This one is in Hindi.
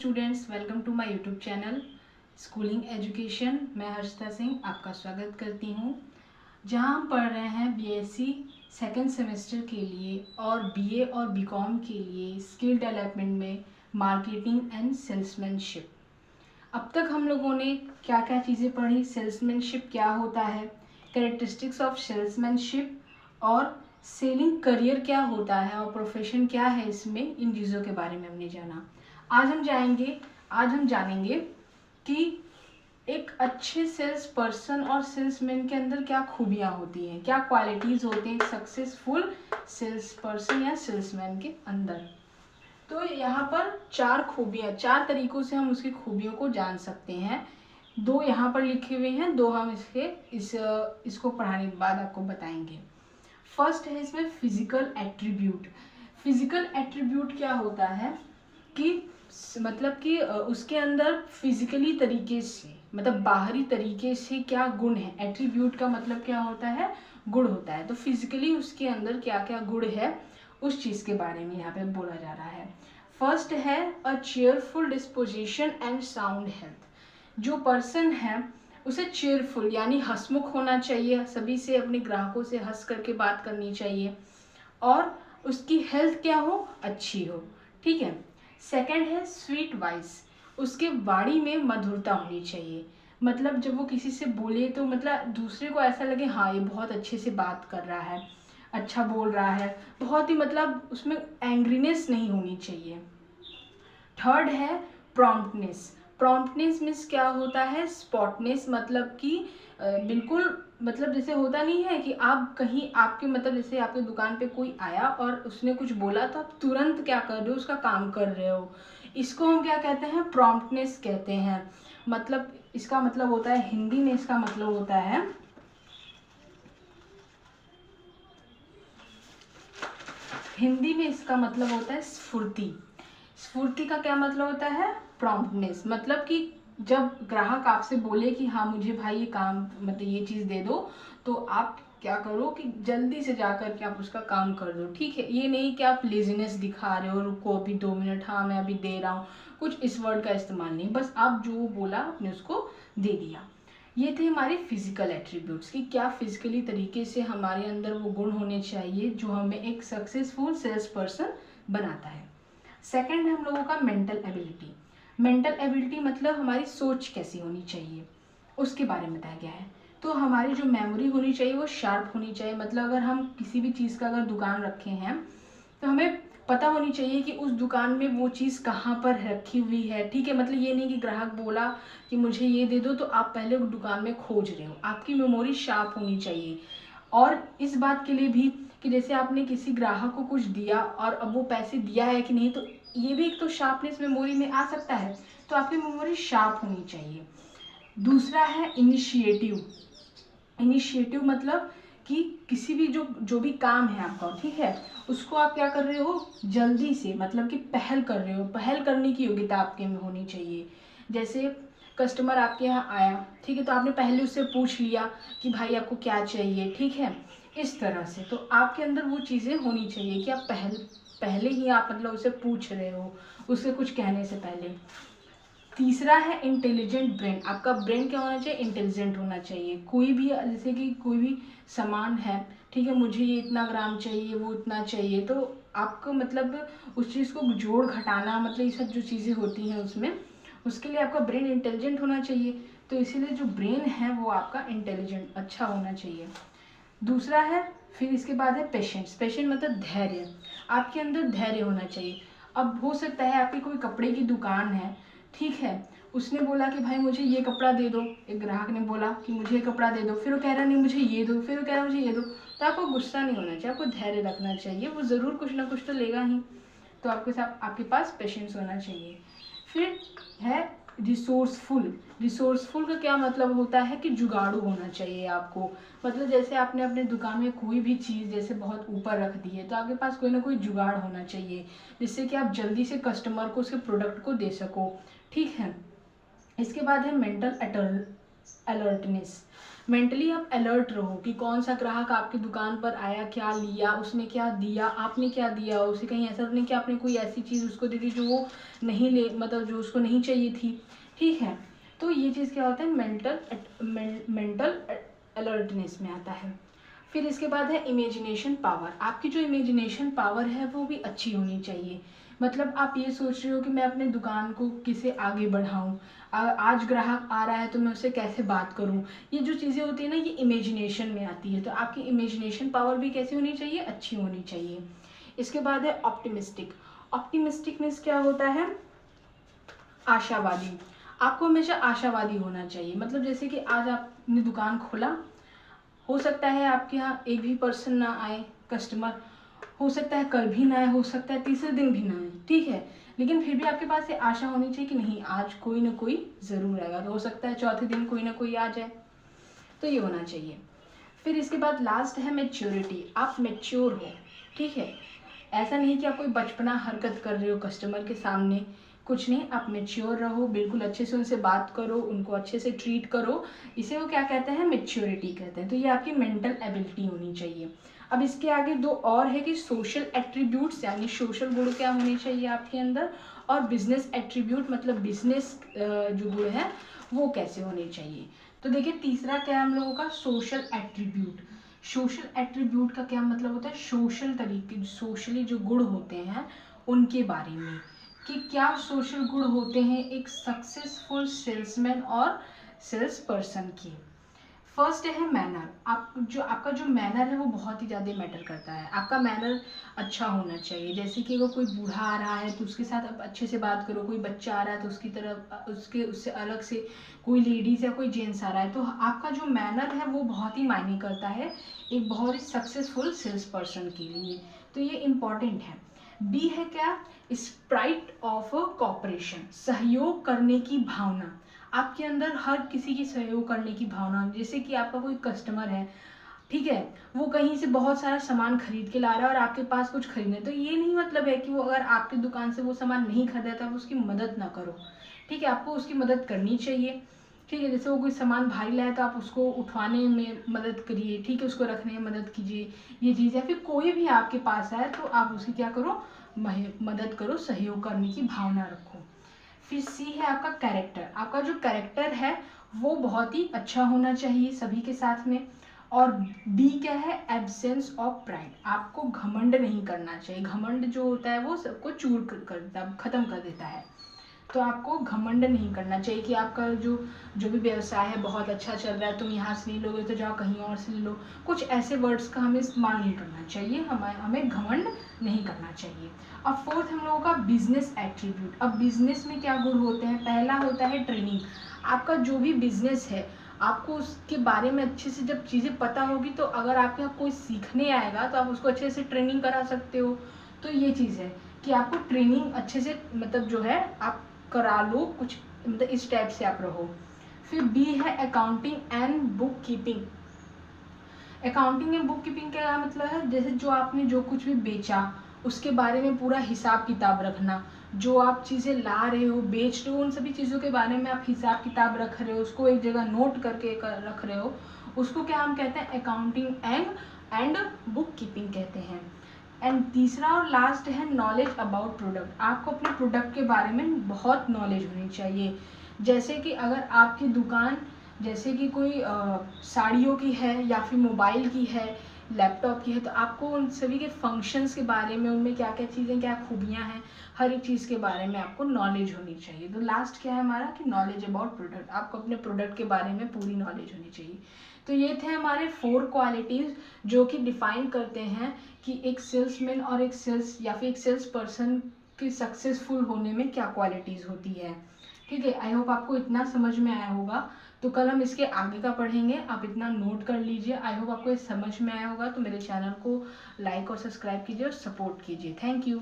Students, welcome to my YouTube channel schooling education. मैं हर्षिता सिंह आपका स्वागत करती हूँ, जहाँ हम पढ़ रहे हैं बीएससी सेकेंड सेमेस्टर के लिए और बीए और बीकॉम के लिए स्किल डेवलपमेंट में मार्केटिंग एंड सेल्समैनशिप। अब तक हम लोगों ने क्या क्या चीज़ें पढ़ी, सेल्समैनशिप क्या होता है, कैरेक्टरिस्टिक्स ऑफ सेल्समैनशिप और सेलिंग करियर क्या होता है और प्रोफेशन क्या है, इसमें इन चीज़ों के बारे में हमने जाना। आज हम जानेंगे कि एक अच्छे सेल्स पर्सन और सेल्समैन के अंदर क्या खूबियाँ होती हैं, क्या क्वालिटीज़ होती हैं एक सक्सेसफुल सेल्स पर्सन या सेल्समैन के अंदर। तो यहाँ पर चार तरीकों से हम उसकी खूबियों को जान सकते हैं। दो यहाँ पर लिखे हुए हैं, दो हम इसको पढ़ाने के बाद आपको बताएंगे। फर्स्ट है इसमें फिजिकल एट्रीब्यूट। फिजिकल एट्रीब्यूट क्या होता है कि मतलब कि उसके अंदर फिजिकली तरीके से, मतलब बाहरी तरीके से क्या गुण है। एट्रीब्यूट का मतलब क्या होता है, गुण होता है। तो फिजिकली उसके अंदर क्या क्या गुण है उस चीज़ के बारे में यहाँ पे बोला जा रहा है। फर्स्ट है अ cheerful disposition and sound health. जो पर्सन है उसे चेयरफुल यानी हंसमुख होना चाहिए, सभी से अपने ग्राहकों से हंस करके बात करनी चाहिए और उसकी हेल्थ क्या हो, अच्छी हो। ठीक है। सेकंड है स्वीट वॉइस। उसके वाणी में मधुरता होनी चाहिए, मतलब जब वो किसी से बोले तो मतलब दूसरे को ऐसा लगे हाँ ये बहुत अच्छे से बात कर रहा है, अच्छा बोल रहा है, बहुत ही मतलब उसमें एंग्रीनेस नहीं होनी चाहिए। थर्ड है प्रॉम्प्टनेस। प्रॉम्प्टनेस मीन्स क्या होता है, स्पॉटनेस, मतलब कि बिल्कुल, मतलब जैसे होता नहीं है कि आप कहीं आपके मतलब जैसे आपके दुकान पे कोई आया और उसने कुछ बोला तो आप तुरंत क्या कर रहे हो, उसका काम कर रहे हो। इसको हम क्या कहते हैं, प्रॉम्प्टनेस कहते हैं। मतलब इसका मतलब होता है, हिंदी में इसका मतलब होता है, हिंदी में इसका मतलब होता है स्फूर्ति। स्फूर्ति का क्या मतलब होता है, प्रॉम्प्टनेस। मतलब कि जब ग्राहक आपसे बोले कि हाँ मुझे भाई ये काम मतलब ये चीज़ दे दो, तो आप क्या करो कि जल्दी से जा कर के आप उसका काम कर दो। ठीक है, ये नहीं कि आप लेजीनेस दिखा रहे हो, रुको अभी 2 मिनट, हाँ मैं अभी दे रहा हूँ, कुछ इस वर्ड का इस्तेमाल नहीं, बस आप जो बोला आपने उसको दे दिया। ये थे हमारे फिजिकल एट्रीब्यूट्स कि क्या फिजिकली तरीके से हमारे अंदर वो गुण होने चाहिए जो हमें एक सक्सेसफुल सेल्स पर्सन बनाता है। सेकंड है हम लोगों का मेंटल एबिलिटी। मेंटल एबिलिटी मतलब हमारी सोच कैसी होनी चाहिए, उसके बारे में बताया गया है। तो हमारी जो मेमोरी होनी चाहिए वो शार्प होनी चाहिए। मतलब अगर हम किसी भी चीज़ का अगर दुकान रखे हैं तो हमें पता होनी चाहिए कि उस दुकान में वो चीज़ कहाँ पर रखी हुई है। ठीक है, मतलब ये नहीं कि ग्राहक बोला कि मुझे ये दे दो तो आप पहले उस दुकान में खोज रहे हो। आपकी मेमोरी शार्प होनी चाहिए। और इस बात के लिए भी कि जैसे आपने किसी ग्राहक को कुछ दिया और अब वो पैसे दिया है कि नहीं, तो ये भी एक तो शार्पनेस मेमोरी में आ सकता है। तो आपकी मेमोरी शार्प होनी चाहिए। दूसरा है इनिशिएटिव। इनिशिएटिव मतलब कि किसी भी जो भी काम है आपका, ठीक है, उसको आप क्या कर रहे हो, जल्दी से, मतलब कि पहल कर रहे हो, पहल करने की योग्यता आपके में होनी चाहिए। जैसे कस्टमर आपके यहाँ आया, ठीक है, तो आपने पहले उससे पूछ लिया कि भाई आपको क्या चाहिए, ठीक है, इस तरह से। तो आपके अंदर वो चीज़ें होनी चाहिए कि आप पहले ही आप मतलब उससे पूछ रहे हो, उससे कुछ कहने से पहले। तीसरा है इंटेलिजेंट ब्रेन। आपका ब्रेन क्या होना चाहिए, इंटेलिजेंट होना चाहिए। कोई भी जैसे कि कोई भी सामान है, ठीक है, मुझे ये इतना ग्राम चाहिए, वो इतना चाहिए, तो आपको मतलब उस चीज़ को जोड़ घटाना, मतलब ये सब जो चीज़ें होती हैं उसमें, उसके लिए आपका ब्रेन इंटेलिजेंट होना चाहिए। तो इसीलिए जो ब्रेन है वो आपका इंटेलिजेंट अच्छा होना चाहिए। दूसरा है, फिर इसके बाद है पेशेंस। पेशेंट मतलब धैर्य। आपके अंदर धैर्य होना चाहिए। अब हो सकता है आपकी कोई कपड़े की दुकान है, ठीक है, उसने बोला कि भाई मुझे ये कपड़ा दे दो, एक ग्राहक ने बोला कि मुझे ये कपड़ा दे दो, फिर वो कह रहा नहीं मुझे ये दो, फिर वो कह रहा मुझे ये दो। तो आपको गुस्सा नहीं होना चाहिए, आपको धैर्य रखना चाहिए, वो ज़रूर कुछ ना कुछ तो लेगा ही। तो आपके साथ आपके पास पेशेंस होना चाहिए। फिर है रिसोर्सफुल। रिसोर्सफुल का क्या मतलब होता है कि जुगाड़ू होना चाहिए आपको। मतलब जैसे आपने अपने दुकान में कोई भी चीज़ जैसे बहुत ऊपर रख दी है, तो आपके पास कोई ना कोई जुगाड़ होना चाहिए जिससे कि आप जल्दी से कस्टमर को उसके प्रोडक्ट को दे सको। ठीक है। इसके बाद है मेंटल अलर्टनेस, मेंटली आप अलर्ट रहो कि कौन सा ग्राहक आपकी दुकान पर आया, क्या लिया, उसने क्या दिया, आपने क्या दिया उसे, कहीं ऐसा नहीं कि आपने कोई ऐसी चीज़ उसको दे दी जो वो नहीं ले, मतलब जो उसको नहीं चाहिए थी, ठीक है। तो ये चीज़ क्या होता है, मेंटल अलर्टनेस में आता है। फिर इसके बाद है इमेजिनेशन पावर। आपकी जो इमेजिनेशन पावर है वो भी अच्छी होनी चाहिए। मतलब आप ये सोच रहे हो कि मैं अपने दुकान को किसे आगे बढ़ाऊं, आज ग्राहक आ रहा है तो मैं उससे कैसे बात करूं, ये जो चीज़ें होती है ना ये इमेजिनेशन में आती है। तो आपकी इमेजिनेशन पावर भी कैसी होनी चाहिए, अच्छी होनी चाहिए। इसके बाद है ऑप्टिमिस्टिक। ऑप्टिमिस्टिक मीन्स क्या होता है, आशावादी। आपको हमेशा आशावादी होना चाहिए। मतलब जैसे कि आज आपने दुकान खोला, हो सकता है आपके यहाँ एक भी पर्सन ना आए कस्टमर, हो सकता है कल भी ना आए, हो सकता है तीसरे दिन भी ना आए, ठीक है, लेकिन फिर भी आपके पास ये आशा होनी चाहिए कि नहीं आज कोई ना कोई ज़रूर आएगा। तो हो सकता है चौथे दिन कोई ना कोई आ जाए, तो ये होना चाहिए। फिर इसके बाद लास्ट है मैच्योरिटी। आप मैच्योर हो, ठीक है, ऐसा नहीं कि आप कोई बचपना हरकत कर रहे हो कस्टमर के सामने, कुछ नहीं, आप मैच्योर रहो, बिल्कुल अच्छे से उनसे बात करो, उनको अच्छे से ट्रीट करो। इसे वो क्या कहते हैं, मैच्योरिटी कहते हैं। तो ये आपकी मेंटल एबिलिटी होनी चाहिए। अब इसके आगे दो और है कि सोशल एट्रीब्यूट्स, यानी सोशल गुण क्या होने चाहिए आपके अंदर, और बिजनेस एट्रीब्यूट मतलब बिजनेस जो गुण है वो कैसे होने चाहिए। तो देखिए तीसरा क्या है हम लोगों का, सोशल एट्रीब्यूट। सोशल एट्रीब्यूट का क्या मतलब होता है, सोशल तरीके, सोशली जो गुण होते हैं उनके बारे में, कि क्या सोशल गुण होते हैं एक सक्सेसफुल सेल्समैन और सेल्स पर्सन की। फर्स्ट है मैनर। आपका जो मैनर है वो बहुत ही ज़्यादा मैटर करता है। आपका मैनर अच्छा होना चाहिए। जैसे कि अगर कोई बूढ़ा आ रहा है तो उसके साथ आप अच्छे से बात करो, कोई बच्चा आ रहा है तो उसकी तरफ उससे अलग से कोई लेडीज़ या कोई जेंट्स आ रहा है, तो आपका जो मैनर है वो बहुत ही मायने करता है एक बहुत ही सक्सेसफुल सेल्स पर्सन के लिए। तो ये इम्पॉर्टेंट है। बी है क्या, स्प्राइट ऑफ कॉपरेशन, सहयोग करने की भावना। आपके अंदर हर किसी की सहयोग करने की भावना। जैसे कि आपका कोई कस्टमर है, ठीक है, वो कहीं से बहुत सारा सामान खरीद के ला रहा है और आपके पास कुछ खरीदना, तो ये नहीं मतलब है कि वो अगर आपकी दुकान से वो सामान नहीं खरीदा तो आप उसकी मदद ना करो, ठीक है, आपको उसकी मदद करनी चाहिए, ठीक है। जैसे वो कोई सामान भारी लाए तो आप उसको उठवाने में मदद करिए, ठीक है, उसको रखने में मदद कीजिए, ये चीज़ है। फिर कोई भी आपके पास आए तो आप उसकी क्या करो, मदद करो, सहयोग करने की भावना रखो। फिर सी है आपका कैरेक्टर। आपका जो कैरेक्टर है वो बहुत ही अच्छा होना चाहिए सभी के साथ में। और डी क्या है, एब्सेंस ऑफ प्राइड। आपको घमंड नहीं करना चाहिए। घमंड जो होता है वो सबको चूर कर देता है, खत्म कर देता है। तो आपको घमंड नहीं करना चाहिए कि आपका जो भी व्यवसाय है बहुत अच्छा चल रहा है, तुम यहाँ से नहीं लोगे तो जाओ कहीं और से ले लो। कुछ ऐसे वर्ड्स का हमें इस्तेमाल नहीं करना चाहिए, हमें घमंड नहीं करना चाहिए। अब फोर्थ हम लोगों का बिजनेस एट्रीब्यूट। अब बिजनेस में क्या गुण होते हैं, पहला होता है ट्रेनिंग। आपका जो भी बिजनेस है आपको उसके बारे में अच्छे से जब चीज़ें पता होगी, तो अगर आपके यहाँ कोई सीखने आएगा तो आप उसको अच्छे से ट्रेनिंग करा सकते हो। तो ये चीज़ है कि आपको ट्रेनिंग अच्छे से मतलब जो है आप करा लो, कुछ मतलब इस टाइप से आप रहो। फिर बी है accounting and book keeping. Accounting and book keeping का मतलब है जैसे जो आपने जो कुछ भी बेचा उसके बारे में पूरा हिसाब किताब रखना। जो आप चीज़ें ला रहे हो, बेच रहे हो, उन सभी चीज़ों के बारे में आप हिसाब किताब रख रहे हो, उसको एक जगह नोट करके रख रहे हो, उसको क्या हम कहते हैं, अकाउंटिंग एंड बुक कीपिंग कहते हैं। एंड तीसरा और लास्ट है नॉलेज अबाउट प्रोडक्ट। आपको अपने प्रोडक्ट के बारे में बहुत नॉलेज होनी चाहिए। जैसे कि अगर आपकी दुकान जैसे कि कोई साड़ियों की है या फिर मोबाइल की है, लैपटॉप की है, तो आपको उन सभी के फंक्शंस के बारे में, उनमें क्या क्या चीज़ें, क्या खूबियाँ हैं, हर एक चीज़ के बारे में आपको नॉलेज होनी चाहिए। तो लास्ट क्या है हमारा कि नॉलेज अबाउट प्रोडक्ट। आपको अपने प्रोडक्ट के बारे में पूरी नॉलेज होनी चाहिए। तो ये थे हमारे 4 क्वालिटीज़ जो कि डिफाइन करते हैं कि एक सेल्समैन और एक सेल्स या फिर एक सेल्स पर्सन की सक्सेसफुल होने में क्या क्वालिटीज़ होती है, ठीक है। आई होप आपको इतना समझ में आया होगा। तो कल हम इसके आगे का पढ़ेंगे, आप इतना नोट कर लीजिए। आई होप आपको ये समझ में आया होगा। तो मेरे चैनल को लाइक और सब्सक्राइब कीजिए और सपोर्ट कीजिए। Thank you.